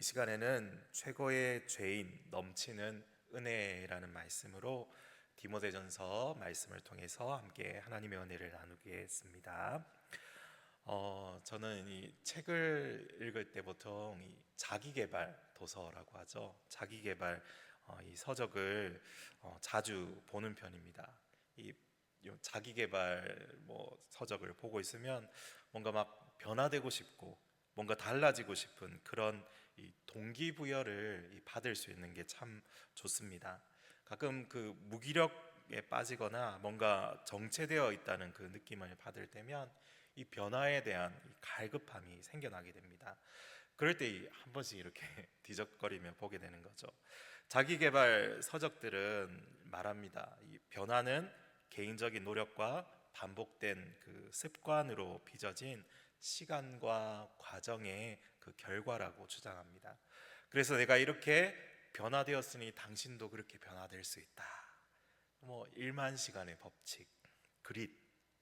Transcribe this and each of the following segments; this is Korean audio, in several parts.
이 시간에는 최고의 죄인 넘치는 은혜라는 말씀으로 디모데전서 말씀을 통해서 함께 하나님의 은혜를 나누겠습니다. 저는 이 책을 읽을 때 보통 이 자기계발 도서라고 하죠. 자기계발 이 서적을 자주 보는 편입니다. 이 자기계발 서적을 보고 있으면 뭔가 막 변화되고 싶고 뭔가 달라지고 싶은 그런 이 동기부여를 받을 수 있는 게 참 좋습니다. 가끔 그 무기력에 빠지거나 뭔가 정체되어 있다는 그 느낌을 받을 때면 이 변화에 대한 이 갈급함이 생겨나게 됩니다. 그럴 때 한 번씩 이렇게 뒤적거리며 보게 되는 거죠. 자기계발 서적들은 말합니다. 이 변화는 개인적인 노력과 반복된 그 습관으로 빚어진 시간과 과정의 그 결과라고 주장합니다. 그래서 내가 이렇게 변화되었으니 당신도 그렇게 변화될 수 있다. 1만 시간의 법칙, 그릿,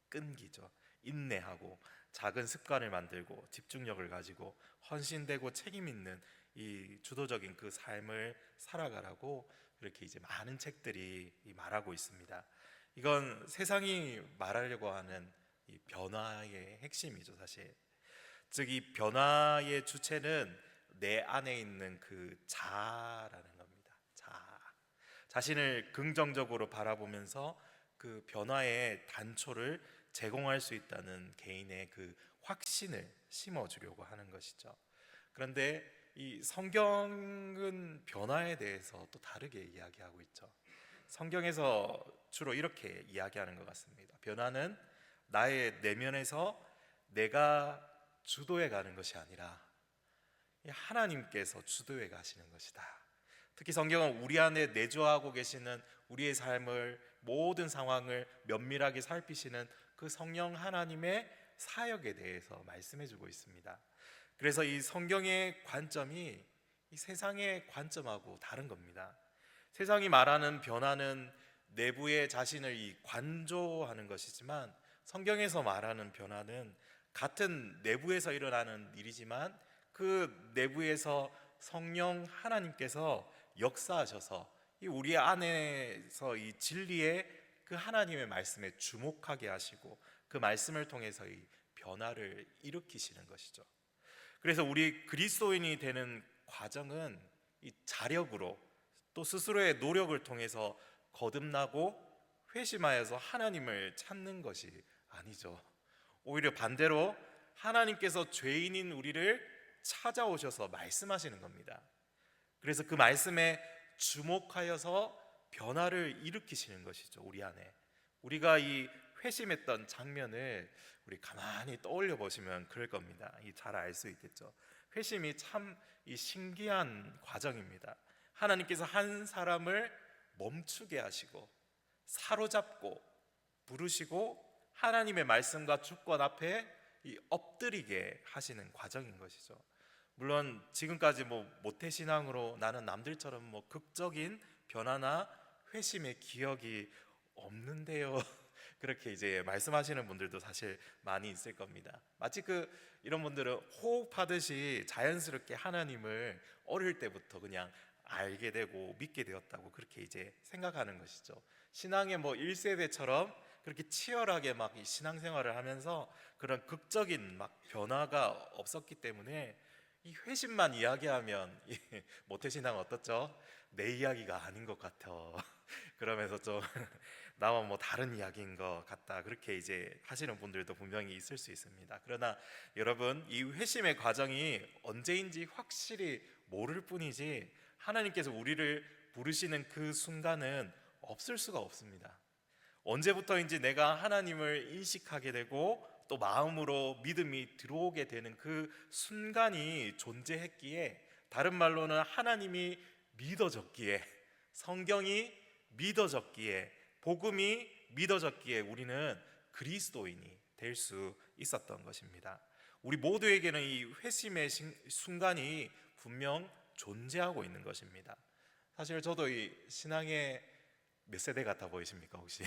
끈기죠. 인내하고 작은 습관을 만들고 집중력을 가지고 헌신되고 책임 있는 이 주도적인 그 삶을 살아가라고 이렇게 이제 많은 책들이 말하고 있습니다. 이건 세상이 말하려고 하는 이 변화의 핵심이죠, 사실. 즉, 이 변화의 주체는 내 안에 있는 그 자아라는 겁니다. 자신을 긍정적으로 바라보면서 그 변화의 단초를 제공할 수 있다는 개인의 그 확신을 심어주려고 하는 것이죠. 그런데 이 성경은 변화에 대해서 또 다르게 이야기하고 있죠. 성경에서 주로 이렇게 이야기하는 것 같습니다. 변화는 나의 내면에서 내가 주도해 가는 것이 아니라 하나님께서 주도해 가시는 것이다. 특히 성경은 우리 안에 내주하고 계시는 우리의 삶을, 모든 상황을 면밀하게 살피시는 그 성령 하나님의 사역에 대해서 말씀해 주고 있습니다. 그래서 이 성경의 관점이 이 세상의 관점하고 다른 겁니다. 세상이 말하는 변화는 내부의 자신을 이 관조하는 것이지만, 성경에서 말하는 변화는 같은 내부에서 일어나는 일이지만 그 내부에서 성령 하나님께서 역사하셔서 이 우리 안에서 이 진리의 그 하나님의 말씀에 주목하게 하시고 그 말씀을 통해서 이 변화를 일으키시는 것이죠. 그래서 우리 그리스도인이 되는 과정은 이 자력으로 또 스스로의 노력을 통해서 거듭나고 회심하여서 하나님을 찾는 것이 아니죠. 오히려 반대로 하나님께서 죄인인 우리를 찾아오셔서 말씀하시는 겁니다. 그래서 그 말씀에 주목하여서 변화를 일으키시는 것이죠. 우리 안에 우리가 이 회심했던 장면을 우리 가만히 떠올려 보시면 그럴 겁니다. 잘 알 수 있겠죠. 회심이 참 이 신기한 과정입니다. 하나님께서 한 사람을 멈추게 하시고 사로잡고 부르시고 하나님의 말씀과 주권 앞에 엎드리게 하시는 과정인 것이죠. 물론 지금까지 모태신앙으로 나는 남들처럼 극적인 변화나 회심의 기억이 없는데요. 그렇게 이제 말씀하시는 분들도 사실 많이 있을 겁니다. 마치 이런 분들은 호흡하듯이 자연스럽게 하나님을 어릴 때부터 그냥 알게 되고 믿게 되었다고 그렇게 이제 생각하는 것이죠. 신앙의 1세대처럼 그렇게 치열하게 막 이 신앙생활을 하면서 그런 극적인 변화가 없었기 때문에 이 회심만 이야기하면 모태신앙 어떻죠? 내 이야기가 아닌 것 같아. 그러면서 좀 나와 다른 이야기인 것 같다, 그렇게 이제 하시는 분들도 분명히 있을 수 있습니다. 그러나 여러분, 이 회심의 과정이 언제인지 확실히 모를 뿐이지 하나님께서 우리를 부르시는 그 순간은 없을 수가 없습니다. 언제부터인지 내가 하나님을 인식하게 되고 또 마음으로 믿음이 들어오게 되는 그 순간이 존재했기에, 다른 말로는 하나님이 믿어졌기에, 성경이 믿어졌기에, 복음이 믿어졌기에 우리는 그리스도인이 될 수 있었던 것입니다. 우리 모두에게는 이 회심의 순간이 분명 존재하고 있는 것입니다. 사실 저도 이 신앙의 몇 세대 같아 보이십니까 혹시?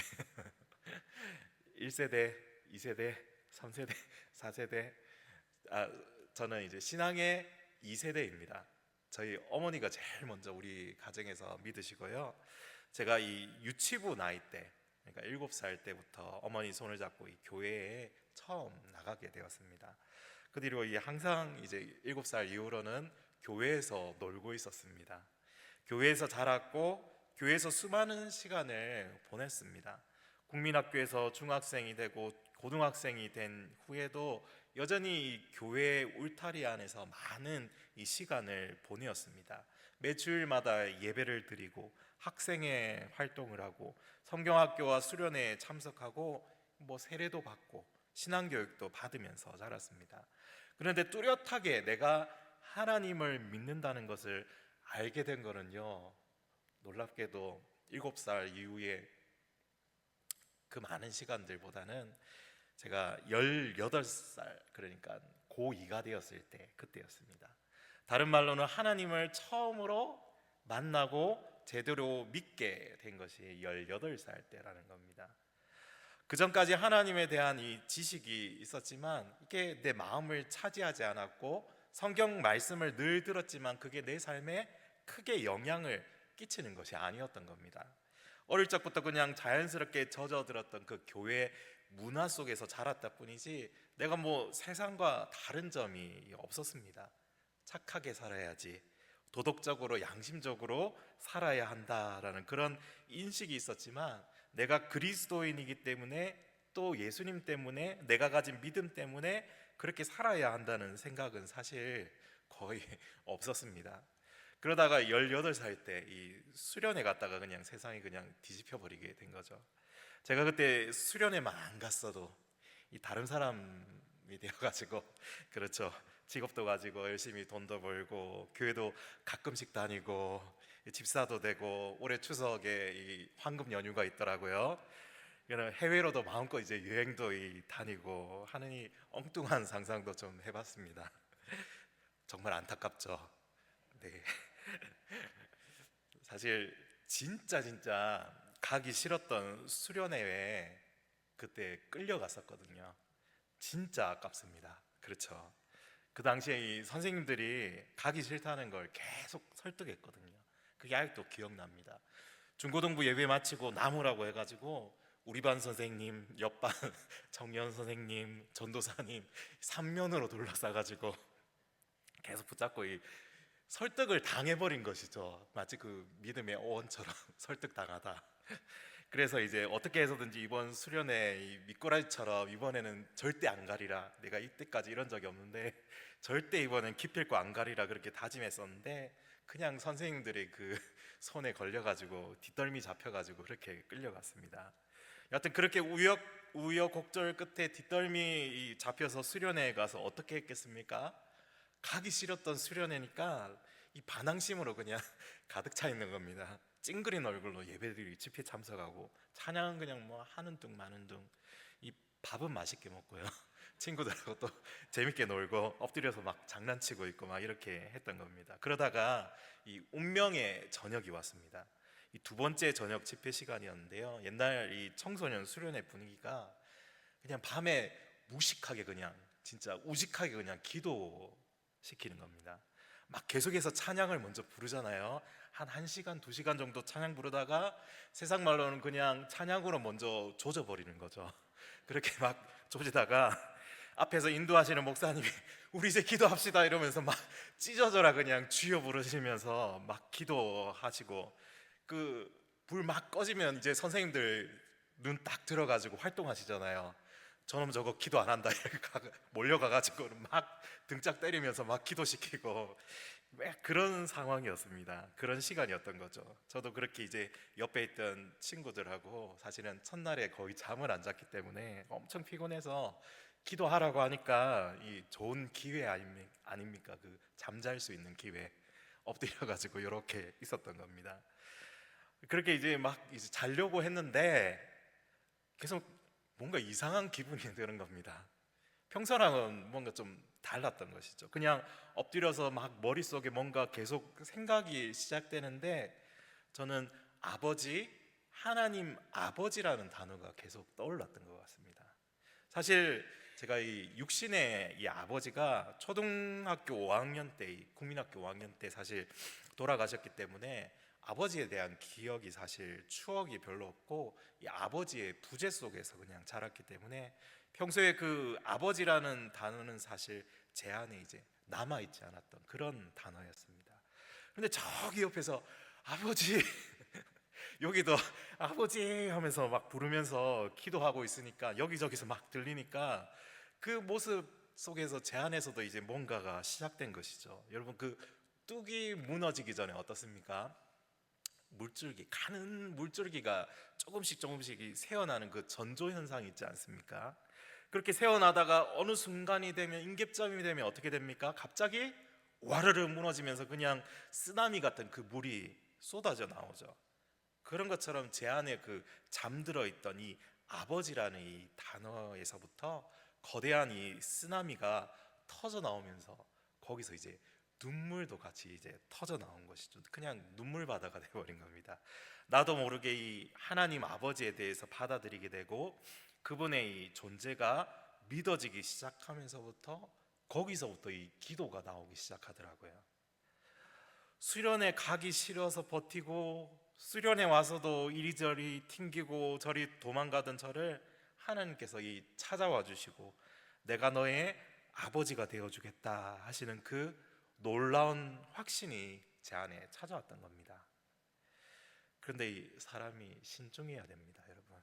1세대, 2세대, 3세대, 4세대. 저는 이제 신앙의 2세대입니다. 저희 어머니가 제일 먼저 우리 가정에서 믿으시고요. 제가 이 유치부 나이 때, 그러니까 7살 때부터 어머니 손을 잡고 이 교회에 처음 나가게 되었습니다. 그 뒤로 항상 이제 7살 이후로는 교회에서 놀고 있었습니다. 교회에서 자랐고 교회에서 수많은 시간을 보냈습니다. 국민학교에서 중학생이 되고 고등학생이 된 후에도 여전히 이 교회 울타리 안에서 많은 이 시간을 보내었습니다. 매주일마다 예배를 드리고 학생회 활동을 하고 성경학교와 수련회에 참석하고 세례도 받고 신앙교육도 받으면서 자랐습니다. 그런데 뚜렷하게 내가 하나님을 믿는다는 것을 알게 된 거는요, 놀랍게도 7살 이후에 그 많은 시간들보다는 제가 18살, 그러니까 고2가 되었을 때, 그때였습니다. 다른 말로는 하나님을 처음으로 만나고 제대로 믿게 된 것이 18살 때라는 겁니다. 그 전까지 하나님에 대한 이 지식이 있었지만 이게 내 마음을 차지하지 않았고, 성경 말씀을 늘 들었지만 그게 내 삶에 크게 영향을 끼치는 것이 아니었던 겁니다. 어릴 적부터 그냥 자연스럽게 젖어들었던 그 교회 문화 속에서 자랐다 뿐이지 내가 세상과 다른 점이 없었습니다. 착하게 살아야지, 도덕적으로 양심적으로 살아야 한다라는 그런 인식이 있었지만, 내가 그리스도인이기 때문에 또 예수님 때문에 내가 가진 믿음 때문에 그렇게 살아야 한다는 생각은 사실 거의 없었습니다. 그러다가 18살 때 이 수련회 갔다가 그냥 세상이 그냥 뒤집혀 버리게 된 거죠. 제가 그때 수련회만 안 갔어도 이 다른 사람이 되어가지고, 그렇죠, 직업도 가지고 열심히 돈도 벌고 교회도 가끔씩 다니고 집사도 되고 올해 추석에 이 황금 연휴가 있더라고요. 해외로도 마음껏 이제 여행도 다니고 하는 이 엉뚱한 상상도 좀 해봤습니다. 정말 안타깝죠. 네. 사실 진짜 가기 싫었던 수련회에 그때 끌려갔었거든요. 진짜 아깝습니다. 그렇죠. 그 당시에 이 선생님들이 가기 싫다는 걸 계속 설득했거든요. 그게 아직도 기억납니다. 중고등부 예배 마치고 남으라고 해가지고 우리 반 선생님, 옆반 정연 선생님, 전도사님 3면으로 둘러싸가지고 계속 붙잡고 설득을 당해버린 것이죠. 마치 그 믿음의 어원처럼 설득당하다. 그래서 이제 어떻게 해서든지 이번 수련회 미꾸라지처럼 이번에는 절대 안 가리라, 내가 이때까지 이런 적이 없는데 절대 이번엔 기필코 안 가리라 그렇게 다짐했었는데, 그냥 선생님들의 그 손에 걸려가지고 뒷덜미 잡혀가지고 그렇게 끌려갔습니다. 여하튼 그렇게 우여곡절 끝에 뒷덜미 잡혀서 수련회에 가서 어떻게 했겠습니까? 가기 싫었던 수련회니까 이 반항심으로 그냥 가득 차 있는 겁니다. 찡그린 얼굴로 예배드리고 집회 참석하고 찬양은 그냥 하는 둥 마는 둥. 이 밥은 맛있게 먹고요, 친구들하고 또 재밌게 놀고 엎드려서 막 장난치고 있고 막 이렇게 했던 겁니다. 그러다가 이 운명의 저녁이 왔습니다. 이 두 번째 저녁 집회 시간이었는데요, 옛날 이 청소년 수련회 분위기가 그냥 밤에 무식하게 그냥 진짜 우직하게 그냥 기도시키는 겁니다. 막 계속해서 찬양을 먼저 부르잖아요. 한 1시간, 2시간 정도 찬양 부르다가 세상 말로는 그냥 찬양으로 먼저 조져버리는 거죠. 그렇게 막 조지다가 앞에서 인도하시는 목사님이 우리 이제 기도합시다 이러면서 막 찢어져라 그냥 주여 부르시면서 막 기도하시고, 그 불 막 꺼지면 이제 선생님들 눈 딱 들어가지고 활동하시잖아요. 저놈 저거 기도 안 한다 이렇게 몰려가가지고 막 등짝 때리면서 막 기도시키고 그런 상황이었습니다. 그런 시간이었던 거죠. 저도 그렇게 이제 옆에 있던 친구들하고 사실은 첫날에 거의 잠을 안 잤기 때문에 엄청 피곤해서 기도하라고 하니까 이 좋은 기회 아닙니까? 그 잠잘 수 있는 기회, 엎드려가지고 이렇게 있었던 겁니다. 그렇게 이제 자려고 했는데 계속 뭔가 이상한 기분이 드는 겁니다. 평소랑은 뭔가 좀 달랐던 것이죠. 그냥 엎드려서 막 머릿속에 뭔가 계속 생각이 시작되는데, 저는 하나님 아버지라는 단어가 계속 떠올랐던 것 같습니다. 사실 제가 이 육신의 이 아버지가 초등학교 5학년 때, 국민학교 5학년 때 사실 돌아가셨기 때문에 아버지에 대한 기억이 사실 추억이 별로 없고 이 아버지의 부재 속에서 그냥 자랐기 때문에 평소에 그 아버지라는 단어는 사실 제 안에 이제 남아 있지 않았던 그런 단어였습니다. 그런데 저기 옆에서 아버지 여기도 아버지 하면서 막 부르면서 기도하고 있으니까 여기저기서 막 들리니까 그 모습 속에서 제 안에서도 이제 뭔가가 시작된 것이죠. 여러분, 그 뚝이 무너지기 전에 어떻습니까? 물줄기, 가는 물줄기가 조금씩 조금씩 새어나는 그 전조 현상이 있지 않습니까? 그렇게 새어나다가 어느 순간이 되면, 임계점이 되면 어떻게 됩니까? 갑자기 와르르 무너지면서 그냥 쓰나미 같은 그 물이 쏟아져 나오죠. 그런 것처럼 제 안에 그 잠들어 있던 이 아버지라는 이 단어에서부터 거대한 이 쓰나미가 터져 나오면서 거기서 이제 눈물도 같이 이제 터져 나온 것이죠. 그냥 눈물 바다가 되어버린 겁니다. 나도 모르게 이 하나님 아버지에 대해서 받아들이게 되고 그분의 이 존재가 믿어지기 시작하면서부터 거기서부터 이 기도가 나오기 시작하더라고요. 수련회 가기 싫어서 버티고 수련회 와서도 이리저리 튕기고 저리 도망가던 저를 하나님께서 이 찾아와 주시고 내가 너의 아버지가 되어주겠다 하시는 그 놀라운 확신이 제 안에 찾아왔던 겁니다. 그런데 이 사람이 신중해야 됩니다, 여러분.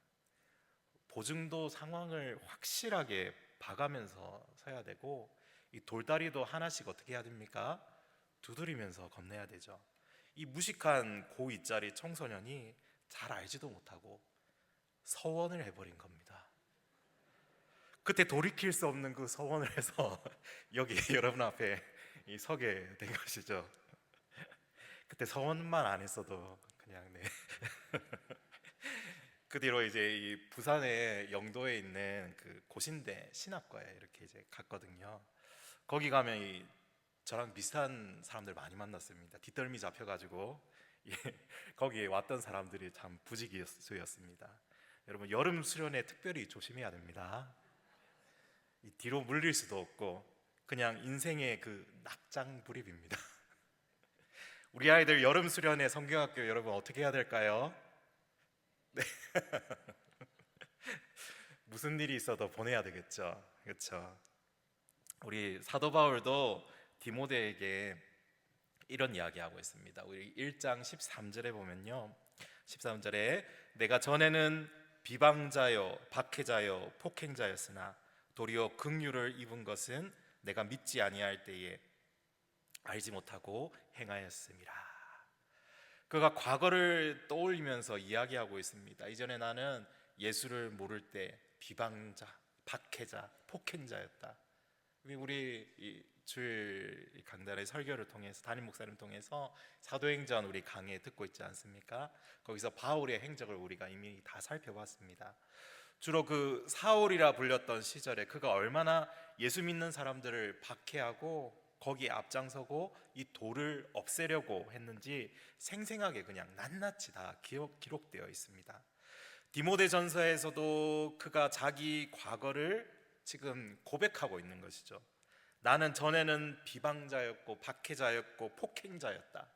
보증도 상황을 확실하게 봐가면서 서야 되고 이 돌다리도 하나씩 어떻게 해야 됩니까? 두드리면서 건너야 되죠. 이 무식한 고2짜리 청소년이 잘 알지도 못하고 서원을 해버린 겁니다. 그때 돌이킬 수 없는 그 서원을 해서 여기 여러분 앞에 서게 된 것이죠. 그때 서원만 안 했어도 그냥 네. 그 뒤로 이제 이 부산의 영도에 있는 그 고신대 신학과에 이렇게 이제 갔거든요. 거기 가면 이 저랑 비슷한 사람들 많이 만났습니다. 뒷덜미 잡혀가지고 예, 거기에 왔던 사람들이 참 부지기수였습니다. 여러분, 여름 수련회 특별히 조심해야 됩니다. 이 뒤로 물릴 수도 없고 그냥 인생의 그 낙장 불입입니다. 우리 아이들 여름 수련회 성경학교 여러분 어떻게 해야 될까요? 네. 무슨 일이 있어도 보내야 되겠죠. 그렇죠? 우리 사도 바울도 디모데에게 이런 이야기하고 있습니다. 우리 1장 13절에 보면요, 13절에 내가 전에는 비방자요 박해자요 폭행자였으나 도리어 긍휼을 입은 것은 내가 믿지 아니할 때에 알지 못하고 행하였음이라. 그가 과거를 떠올리면서 이야기하고 있습니다. 이전에 나는 예수를 모를 때 비방자, 박해자, 폭행자였다. 우리 주일 강단의 설교를 통해서 담임 목사님 통해서 사도행전 우리 강의 듣고 있지 않습니까? 거기서 바울의 행적을 우리가 이미 다 살펴봤습니다. 주로 그 사울이라 불렸던 시절에 그가 얼마나 예수 믿는 사람들을 박해하고 거기에 앞장서고 이 돌을 없애려고 했는지 생생하게 그냥 낱낱이 다 기록되어 있습니다. 디모데전서에서도 그가 자기 과거를 지금 고백하고 있는 것이죠. 나는 전에는 비방자였고 박해자였고 폭행자였다.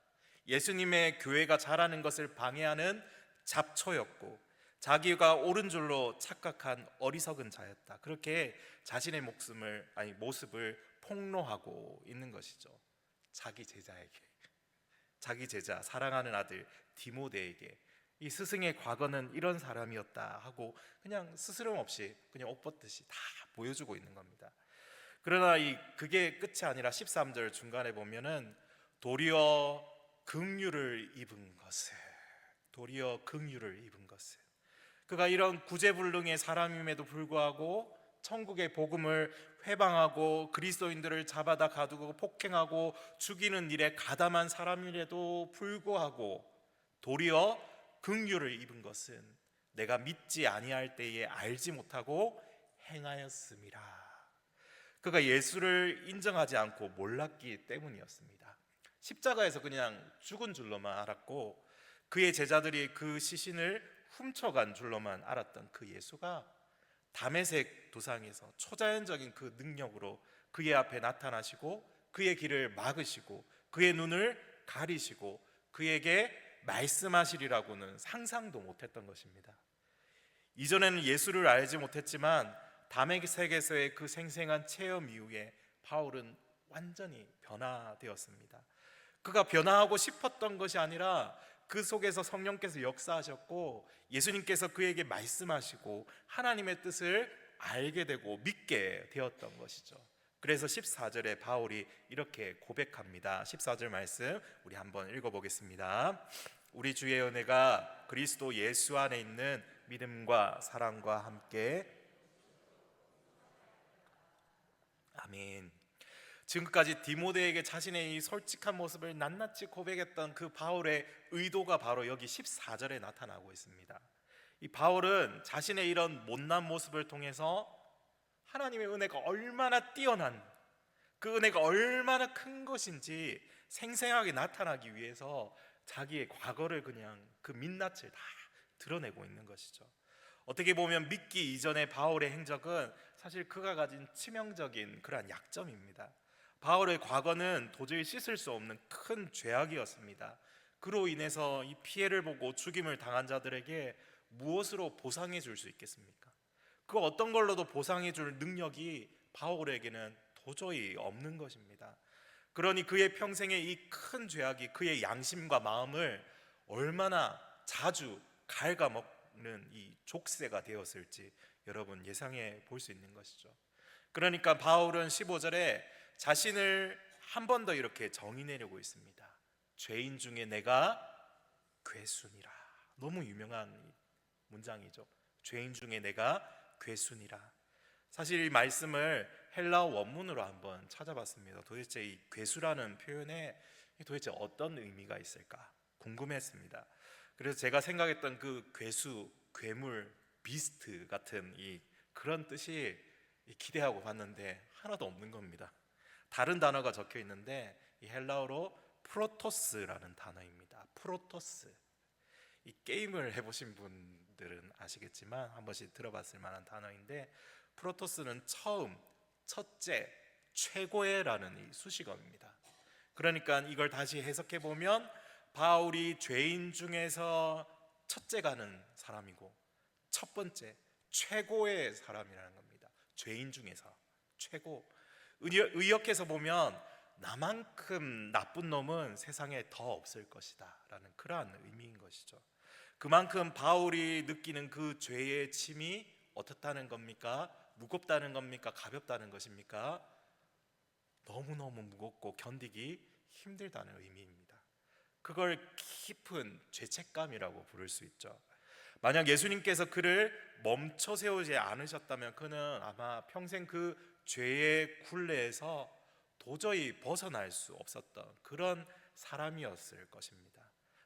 예수님의 교회가 자라는 것을 방해하는 잡초였고 자기가 옳은 줄로 착각한 어리석은 자였다. 그렇게 자신의 모습을 폭로하고 있는 것이죠. 자기 제자에게, 자기 제자 사랑하는 아들 디모데에게 이 스승의 과거는 이런 사람이었다 하고 그냥 스스럼 없이 그냥 옷 벗듯이 다 보여주고 있는 겁니다. 그러나 그게 끝이 아니라 13절 중간에 보면은 도리어 긍휼을 입은 것을, 도리어 긍휼을 입은 것을, 그가 이런 구제불능의 사람임에도 불구하고 천국의 복음을 회방하고 그리스도인들을 잡아다 가두고 폭행하고 죽이는 일에 가담한 사람임에도 불구하고 도리어 긍휼을 입은 것은 내가 믿지 아니할 때에 알지 못하고 행하였음이라. 그가 예수를 인정하지 않고 몰랐기 때문이었습니다. 십자가에서 그냥 죽은 줄로만 알았고 그의 제자들이 그 시신을 훔쳐간 줄로만 알았던 그 예수가 다메섹 도상에서 초자연적인 그 능력으로 그의 앞에 나타나시고 그의 길을 막으시고 그의 눈을 가리시고 그에게 말씀하시리라고는 상상도 못했던 것입니다. 이전에는 예수를 알지 못했지만 다메섹에서의 그 생생한 체험 이후에 바울은 완전히 변화되었습니다. 그가 변화하고 싶었던 것이 아니라 그 속에서 성령께서 역사하셨고 예수님께서 그에게 말씀하시고 하나님의 뜻을 알게 되고 믿게 되었던 것이죠. 그래서 14절에 바울이 이렇게 고백합니다. 14절 말씀 우리 한번 읽어보겠습니다. 우리 주의 은혜가 그리스도 예수 안에 있는 믿음과 사랑과 함께 아멘. 지금까지 디모데에게 자신의 이 솔직한 모습을 낱낱이 고백했던 그 바울의 의도가 바로 여기 14절에 나타나고 있습니다. 이 바울은 자신의 이런 못난 모습을 통해서 하나님의 은혜가 얼마나 뛰어난, 그 은혜가 얼마나 큰 것인지 생생하게 나타나기 위해서 자기의 과거를 그냥 그 민낯을 다 드러내고 있는 것이죠. 어떻게 보면 믿기 이전의 바울의 행적은 사실 그가 가진 치명적인 그러한 약점입니다. 바울의 과거는 도저히 씻을 수 없는 큰 죄악이었습니다. 그로 인해서 이 피해를 보고 죽임을 당한 자들에게 무엇으로 보상해 줄 수 있겠습니까? 그 어떤 걸로도 보상해 줄 능력이 바울에게는 도저히 없는 것입니다. 그러니 그의 평생의 이 큰 죄악이 그의 양심과 마음을 얼마나 자주 갉아먹는 이 족쇄가 되었을지 여러분 예상해 볼 수 있는 것이죠. 그러니까 바울은 15절에 자신을 한 번 더 이렇게 정의내려고 있습니다. 죄인 중에 내가 괴순이라. 너무 유명한 문장이죠. 죄인 중에 내가 괴순이라. 사실 이 말씀을 헬라어 원문으로 한번 찾아봤습니다. 도대체 이 괴수라는 표현에 도대체 어떤 의미가 있을까 궁금했습니다. 그래서 제가 생각했던 그 괴수, 괴물, 비스트 같은 이 그런 뜻이 기대하고 봤는데 하나도 없는 겁니다. 다른 단어가 적혀 있는데 이 헬라어로 프로토스라는 단어입니다. 프로토스. 이 게임을 해보신 분들은 아시겠지만 한 번씩 들어봤을 만한 단어인데 프로토스는 처음, 첫째, 최고의라는 이 수식어입니다. 그러니까 이걸 다시 해석해 보면 바울이 죄인 중에서 첫째가는 사람이고 첫 번째, 최고의 사람이라는 겁니다. 죄인 중에서 최고. 의역해서 보면 나만큼 나쁜 놈은 세상에 더 없을 것이다 라는 그러한 의미인 것이죠. 그만큼 바울이 느끼는 그 죄의 짐이 어떻다는 겁니까? 무겁다는 겁니까? 가볍다는 것입니까? 너무너무 무겁고 견디기 힘들다는 의미입니다. 그걸 깊은 죄책감이라고 부를 수 있죠. 만약 예수님께서 그를 멈춰 세우지 않으셨다면 그는 아마 평생 그 죄의 굴레에서 도저히 벗어날 수 없었던 그런 사람이었을 것입니다.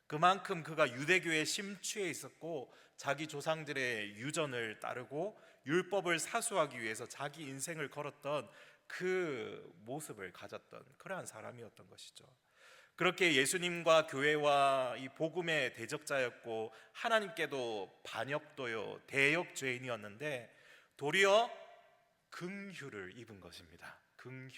그만큼 그가 유대교에 심취해 있었고 자기 조상들의 유전을 따르고 율법을 사수하기 위해서 자기 인생을 걸었던 그 모습을 가졌던 그러한 사람이었던 것이죠. 그렇게 예수님과 교회와 이 복음의 대적자였고 하나님께도 반역도요 대역 죄인이었는데 도리어 긍휼을 입은 것입니다. 긍휼.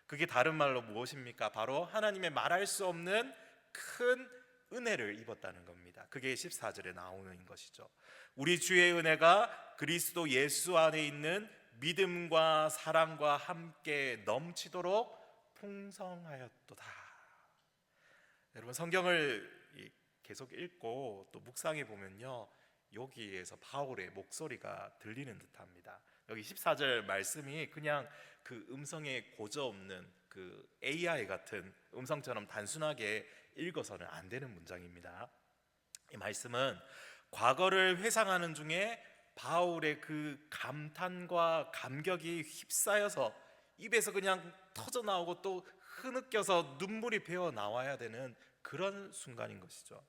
그게 다른 말로 무엇입니까? 바로 하나님의 말할 수 없는 큰 은혜를 입었다는 겁니다. 그게 14절에 나오는 것이죠. 우리 주의 은혜가 그리스도 예수 안에 있는 믿음과 사랑과 함께 넘치도록 풍성하였도다. 여러분 성경을 계속 읽고 또 묵상해 보면요 여기에서 바울의 목소리가 들리는 듯합니다. 여기 14절 말씀이 그냥 그 음성에 고저 없는 그 AI 같은 음성처럼 단순하게 읽어서는 안 되는 문장입니다. 이 말씀은 과거를 회상하는 중에 바울의 그 감탄과 감격이 휩싸여서 입에서 그냥 터져 나오고 또 흐느껴서 눈물이 배어 나와야 되는 그런 순간인 것이죠.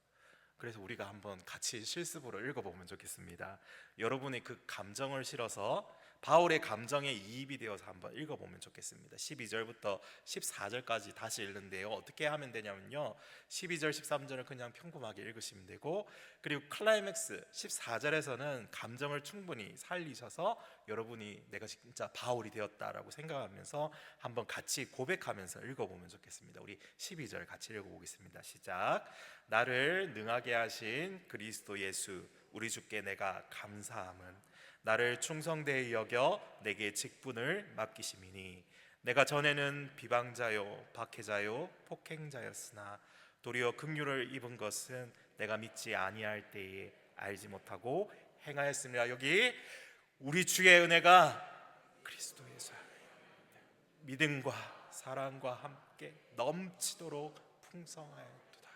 그래서 우리가 한번 같이 실습으로 읽어보면 좋겠습니다. 여러분이 그 감정을 실어서 바울의 감정에 이입이 되어서 한번 읽어보면 좋겠습니다. 12절부터 14절까지 다시 읽는데요, 어떻게 하면 되냐면요, 12절 13절을 그냥 평범하게 읽으시면 되고, 그리고 클라이맥스 14절에서는 감정을 충분히 살리셔서 여러분이 내가 진짜 바울이 되었다라고 생각하면서 한번 같이 고백하면서 읽어보면 좋겠습니다. 우리 12절 같이 읽어보겠습니다. 시작. 나를 능하게 하신 그리스도 예수 우리 주께 내가 감사함은 나를 충성되이 여겨 내게 직분을 맡기심이니, 내가 전에는 비방자요 박해자요 폭행자였으나 도리어 긍휼을 입은 것은 내가 믿지 아니할 때에 알지 못하고 행하였습니다. 여기 우리 주의 은혜가 그리스도 예수 믿음과 사랑과 함께 넘치도록 풍성하였도다.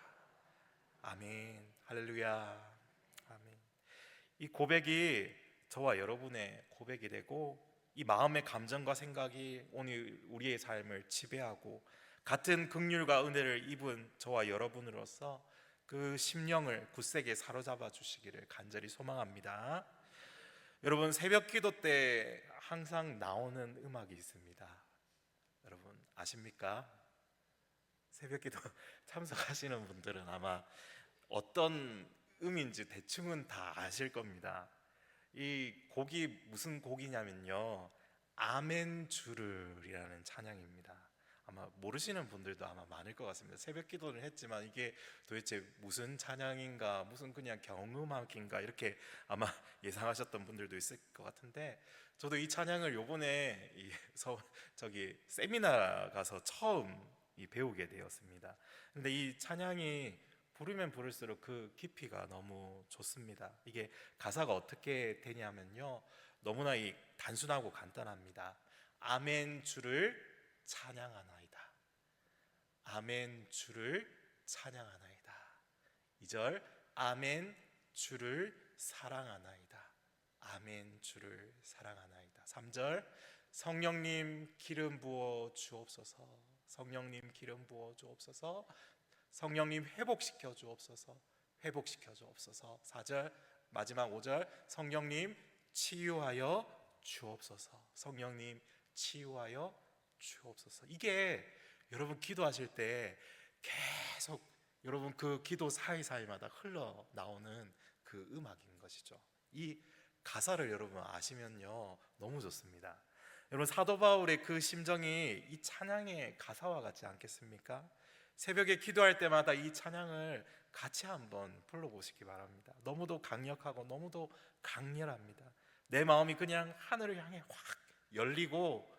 아멘. 할렐루야. 아멘. 이 고백이 저와 여러분의 고백이 되고, 이 마음의 감정과 생각이 오늘 우리의 삶을 지배하고 같은 긍휼과 은혜를 입은 저와 여러분으로서 그 심령을 굳세게 사로잡아 주시기를 간절히 소망합니다. 여러분, 새벽 기도 때 항상 나오는 음악이 있습니다. 여러분 아십니까? 새벽 기도 참석하시는 분들은 아마 어떤 음인지 대충은 다 아실 겁니다. 이 곡이 무슨 곡이냐면요, 아멘 주를이라는 찬양입니다. 아마 모르시는 분들도 아마 많을 것 같습니다. 새벽 기도를 했지만 이게 도대체 무슨 찬양인가, 무슨 그냥 경음악인가, 이렇게 아마 예상하셨던 분들도 있을 것 같은데, 저도 이 찬양을 요번에 저기 세미나 가서 처음 배우게 되었습니다. 근데 이 찬양이 부르면 부를수록 그 깊이가 너무 좋습니다. 이게 가사가 어떻게 되냐면요, 너무나 단순하고 간단합니다. 아멘 주를 찬양하나이다. 아멘 주를 찬양하나이다. 2절 아멘 주를 사랑하나이다. 아멘 주를 사랑하나이다. 3절 성령님 기름 부어 주옵소서. 성령님 기름 부어 주옵소서. 성령님 회복시켜 주옵소서. 회복시켜 주옵소서. 4절 마지막 5절 성령님 치유하여 주옵소서. 성령님 치유하여 주옵소서. 이게 여러분 기도하실 때 계속 여러분 그 기도 사이사이마다 흘러나오는 그 음악인 것이죠. 이 가사를 여러분 아시면요 너무 좋습니다. 여러분 사도 바울의 그 심정이 이 찬양의 가사와 같지 않겠습니까? 새벽에 기도할 때마다 이 찬양을 같이 한번 불러보시기 바랍니다. 너무도 강력하고 너무도 강렬합니다. 내 마음이 그냥 하늘을 향해 확 열리고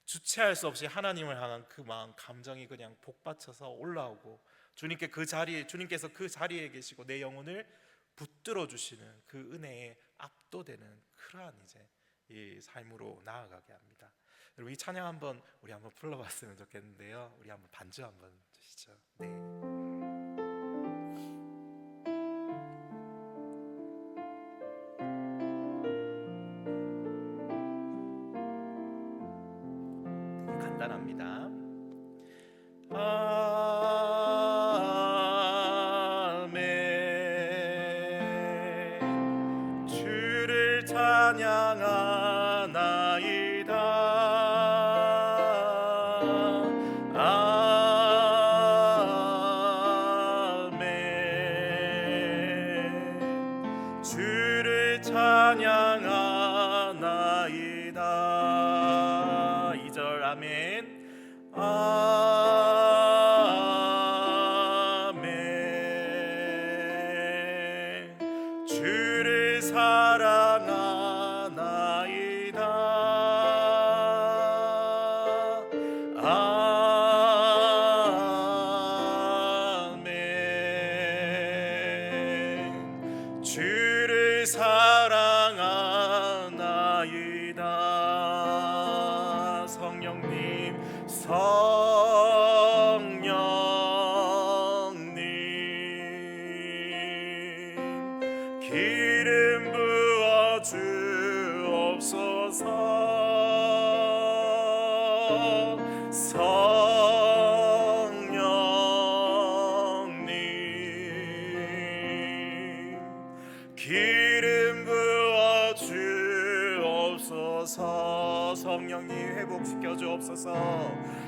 주체할 수 없이 하나님을 향한 그 마음, 감정이 그냥 복받쳐서 올라오고, 주님께서 그 자리에 계시고 내 영혼을 붙들어 주시는 그 은혜에 압도되는 그러한 이제 이 삶으로 나아가게 합니다. 여러분 이 찬양 한번 우리 한번 불러봤으면 좋겠는데요, 우리 한번 반주 한번 주시죠. 네. 간단합니다. 아멘 주를 찬양하나이다. 아멘 주를 찬양하나이다. 2절 아멘 아멘 주를 사랑하나이다. 아멘 주를 사랑하나이다. 성령님 기름 부어 주옵소서. 성령님 기름 부어 주옵소서. 성령이 회복시켜 주옵소서.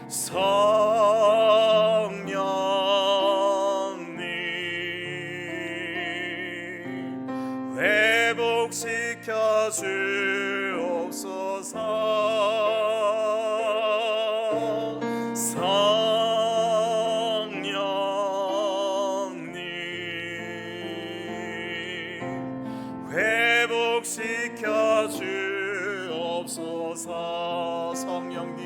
성령님 회복시켜 주옵소서. 성령님 회복시켜 주옵소서. 성령님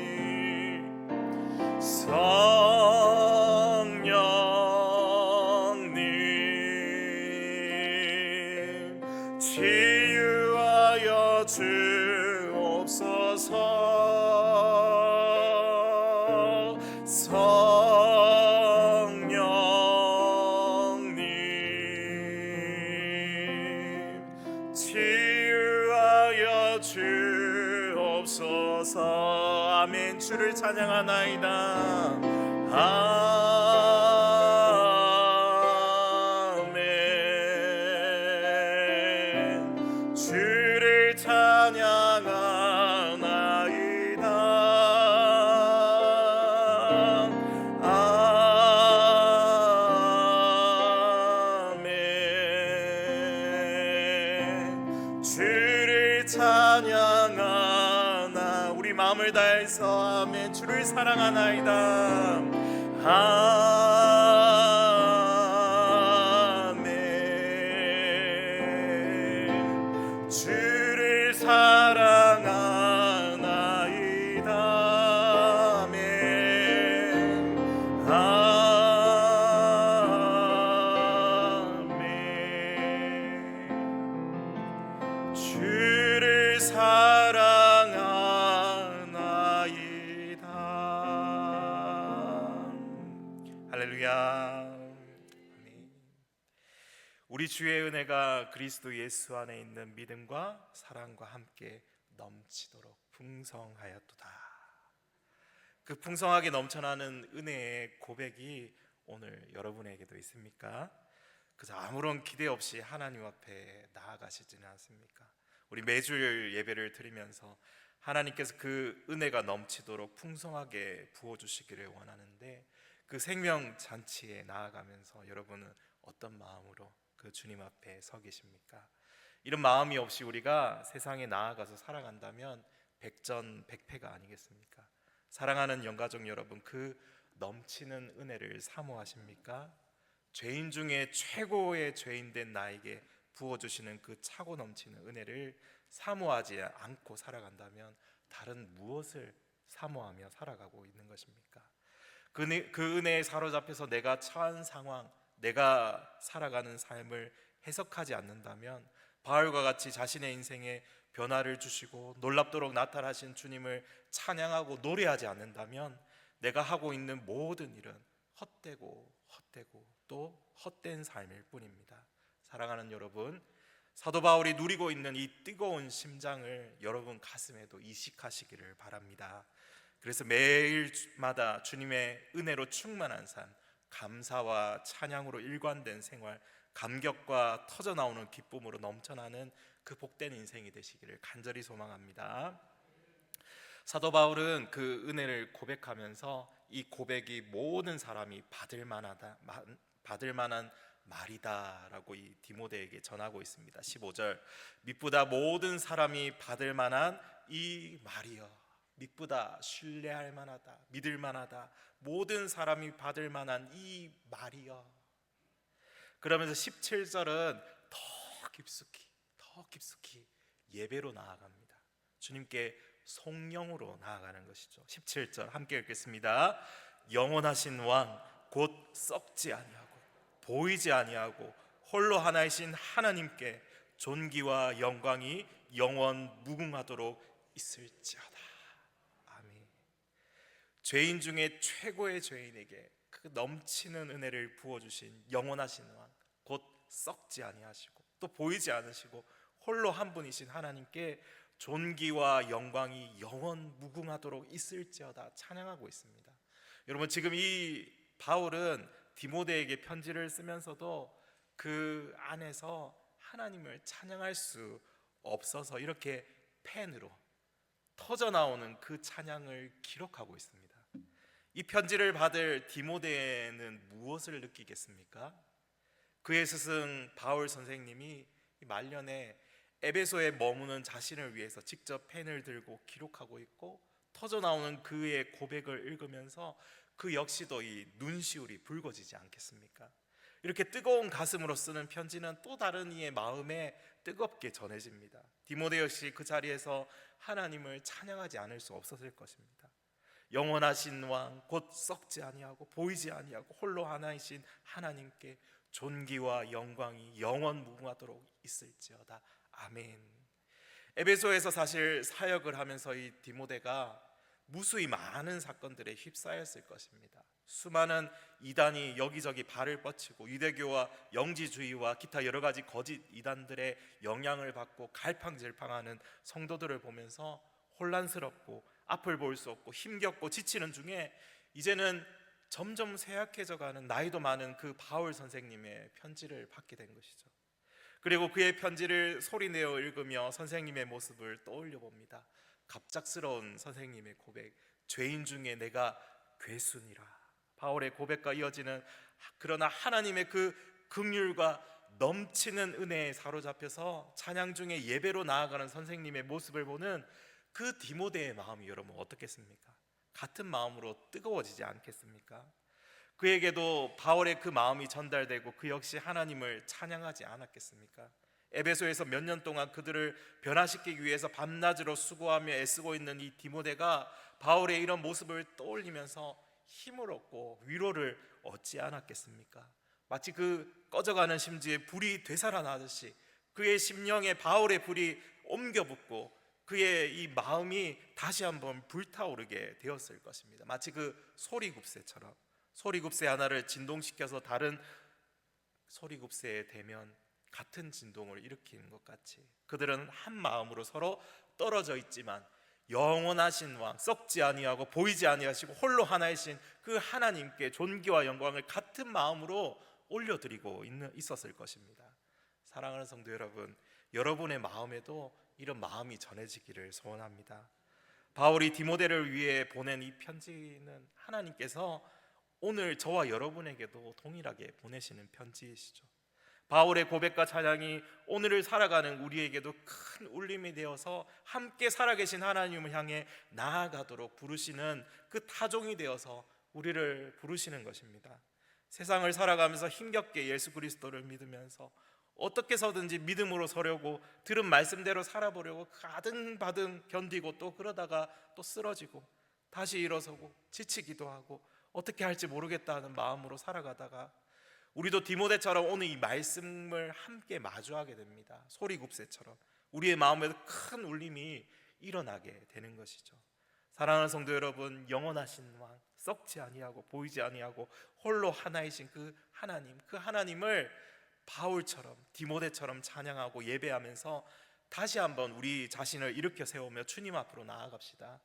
치유하여 주옵소서. 성령님 치유하여 주옵소서. 아멘. 주를 찬양하나이다. 아멘. 주를 찬양하나이다. 아멘. 주를 찬양하나. 우리 마음을 다해서 아멘. 주를 사랑하나이다. 아멘. 주를 사랑하나이다. 아멘. 아멘. 주를 사랑하나이다. 할렐루야. 아멘. 우리 주의 은혜가 그리스도 예수 안에 있는 믿음과 사랑과 함께 넘치도록 풍성하였도다. 그 풍성하게 넘쳐나는 은혜의 고백이 오늘 여러분에게도 있습니까? 그래서 아무런 기대 없이 하나님 앞에 나아가시지는 않습니까? 우리 매주 예배를 드리면서 하나님께서 그 은혜가 넘치도록 풍성하게 부어주시기를 원하는데, 그 생명 잔치에 나아가면서 여러분은 어떤 마음으로 그 주님 앞에 서 계십니까? 이런 마음이 없이 우리가 세상에 나아가서 살아간다면 백전백패가 아니겠습니까? 사랑하는 영가족 여러분, 그 넘치는 은혜를 사모하십니까? 죄인 중에 최고의 죄인 된 나에게 부어주시는 그 차고 넘치는 은혜를 사모하지 않고 살아간다면 다른 무엇을 사모하며 살아가고 있는 것입니까? 그 은혜에 사로잡혀서 내가 처한 상황, 내가 살아가는 삶을 해석하지 않는다면, 바울과 같이 자신의 인생에 변화를 주시고 놀랍도록 나타나신 주님을 찬양하고 노래하지 않는다면 내가 하고 있는 모든 일은 헛되고 또 헛된 삶일 뿐입니다. 사랑하는 여러분, 사도 바울이 누리고 있는 이 뜨거운 심장을 여러분 가슴에도 이식하시기를 바랍니다. 그래서 매일마다 주님의 은혜로 충만한 삶, 감사와 찬양으로 일관된 생활, 감격과 터져나오는 기쁨으로 넘쳐나는 그 복된 인생이 되시기를 간절히 소망합니다. 사도 바울은 그 은혜를 고백하면서 이 고백이 모든 사람이 받을 만한 말이다라고 이 디모데에게 전하고 있습니다. 15절, 믿보다 모든 사람이 받을 만한 이 말이여. 믿보다, 신뢰할 만하다, 믿을 만하다, 모든 사람이 받을 만한 이 말이여. 그러면서 17절은 더 깊숙이 예배로 나아갑니다. 주님께 송영으로 나아가는 것이죠. 17절 함께 읽겠습니다. 영원하신 왕 곧 썩지 아니하고 보이지 아니하고 홀로 하나이신 하나님께 존귀와 영광이 영원 무궁하도록 있을지어다. 아멘. 죄인 중에 최고의 죄인에게 그 넘치는 은혜를 부어주신 영원하신 왕, 곧 썩지 아니하시고 또 보이지 않으시고 홀로 한 분이신 하나님께 존귀와 영광이 영원 무궁하도록 있을지어다 찬양하고 있습니다. 여러분, 지금 이 바울은 디모데에게 편지를 쓰면서도 그 안에서 하나님을 찬양할 수 없어서 이렇게 펜으로 터져 나오는 그 찬양을 기록하고 있습니다. 이 편지를 받을 디모데는 무엇을 느끼겠습니까? 그의 스승 바울 선생님이 말년에 에베소에 머무는 자신을 위해서 직접 펜을 들고 기록하고 있고, 터져 나오는 그의 고백을 읽으면서 그 역시도 이 눈시울이 붉어지지 않겠습니까? 이렇게 뜨거운 가슴으로 쓰는 편지는 또 다른 이의 마음에 뜨겁게 전해집니다. 디모데 역시 그 자리에서 하나님을 찬양하지 않을 수 없었을 것입니다. 영원하신 왕 곧 썩지 아니하고 보이지 아니하고 홀로 하나이신 하나님께 존귀와 영광이 영원 무궁하도록 있을지어다. 아멘. 에베소에서 사실 사역을 하면서 이 디모데가 무수히 많은 사건들에 휩싸였을 것입니다. 수많은 이단이 여기저기 발을 뻗치고 유대교와 영지주의와 기타 여러 가지 거짓 이단들의 영향을 받고 갈팡질팡하는 성도들을 보면서 혼란스럽고 앞을 볼 수 없고 힘겹고 지치는 중에 이제는 점점 쇠약해져가는 나이도 많은 그 바울 선생님의 편지를 받게 된 것이죠. 그리고 그의 편지를 소리내어 읽으며 선생님의 모습을 떠올려 봅니다. 갑작스러운 선생님의 고백, 죄인 중에 내가 괴순이라. 바울의 고백과 이어지는 그러나 하나님의 그 긍휼과 넘치는 은혜에 사로잡혀서 찬양 중에 예배로 나아가는 선생님의 모습을 보는 그 디모데의 마음이 여러분 어떻겠습니까? 같은 마음으로 뜨거워지지 않겠습니까? 그에게도 바울의 그 마음이 전달되고 그 역시 하나님을 찬양하지 않았겠습니까? 에베소에서 몇 년 동안 그들을 변화시키기 위해서 밤낮으로 수고하며 애쓰고 있는 이 디모데가 바울의 이런 모습을 떠올리면서 힘을 얻고 위로를 얻지 않았겠습니까? 마치 그 꺼져가는 심지에 불이 되살아나듯이 그의 심령에 바울의 불이 옮겨 붙고 그의 이 마음이 다시 한번 불타오르게 되었을 것입니다. 마치 그 소리굽새처럼, 소리굽새 하나를 진동시켜서 다른 소리굽새에 대면 같은 진동을 일으키는 것 같이 그들은 한 마음으로 서로 떨어져 있지만 영원하신 왕, 썩지 아니하고 보이지 아니하시고 홀로 하나이신 그 하나님께 존귀와 영광을 같은 마음으로 올려드리고 있었을 것입니다. 사랑하는 성도 여러분, 여러분의 마음에도 이런 마음이 전해지기를 소원합니다. 바울이 디모데를 위해 보낸 이 편지는 하나님께서 오늘 저와 여러분에게도 동일하게 보내시는 편지이시죠. 바울의 고백과 찬양이 오늘을 살아가는 우리에게도 큰 울림이 되어서 함께 살아계신 하나님을 향해 나아가도록 부르시는 그 타종이 되어서 우리를 부르시는 것입니다. 세상을 살아가면서 힘겹게 예수 그리스도를 믿으면서 어떻게 해서든지 믿음으로 서려고 들은 말씀대로 살아보려고 가등바등 견디고 또 그러다가 또 쓰러지고 다시 일어서고 지치기도 하고 어떻게 할지 모르겠다는 마음으로 살아가다가 우리도 디모데처럼 오늘 이 말씀을 함께 마주하게 됩니다. 소리굽새처럼 우리의 마음에도 큰 울림이 일어나게 되는 것이죠. 사랑하는 성도 여러분, 영원하신 왕, 썩지 아니하고 보이지 아니하고 홀로 하나이신 그 하나님, 그 하나님을 바울처럼 디모데처럼 찬양하고 예배하면서 다시 한번 우리 자신을 일으켜 세우며 주님 앞으로 나아갑시다.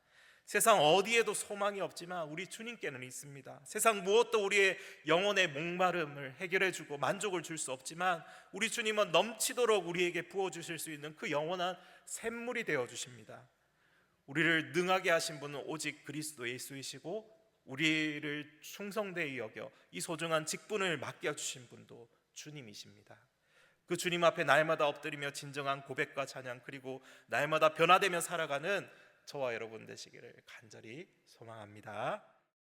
세상 어디에도 소망이 없지만 우리 주님께는 있습니다. 세상 무엇도 우리의 영혼의 목마름을 해결해주고 만족을 줄 수 없지만 우리 주님은 넘치도록 우리에게 부어주실 수 있는 그 영원한 샘물이 되어주십니다. 우리를 능하게 하신 분은 오직 그리스도 예수이시고 우리를 충성되이 여겨 이 소중한 직분을 맡겨주신 분도 주님이십니다. 그 주님 앞에 날마다 엎드리며 진정한 고백과 찬양 그리고 날마다 변화되며 살아가는 저와 여러분 되시기를 간절히 소망합니다.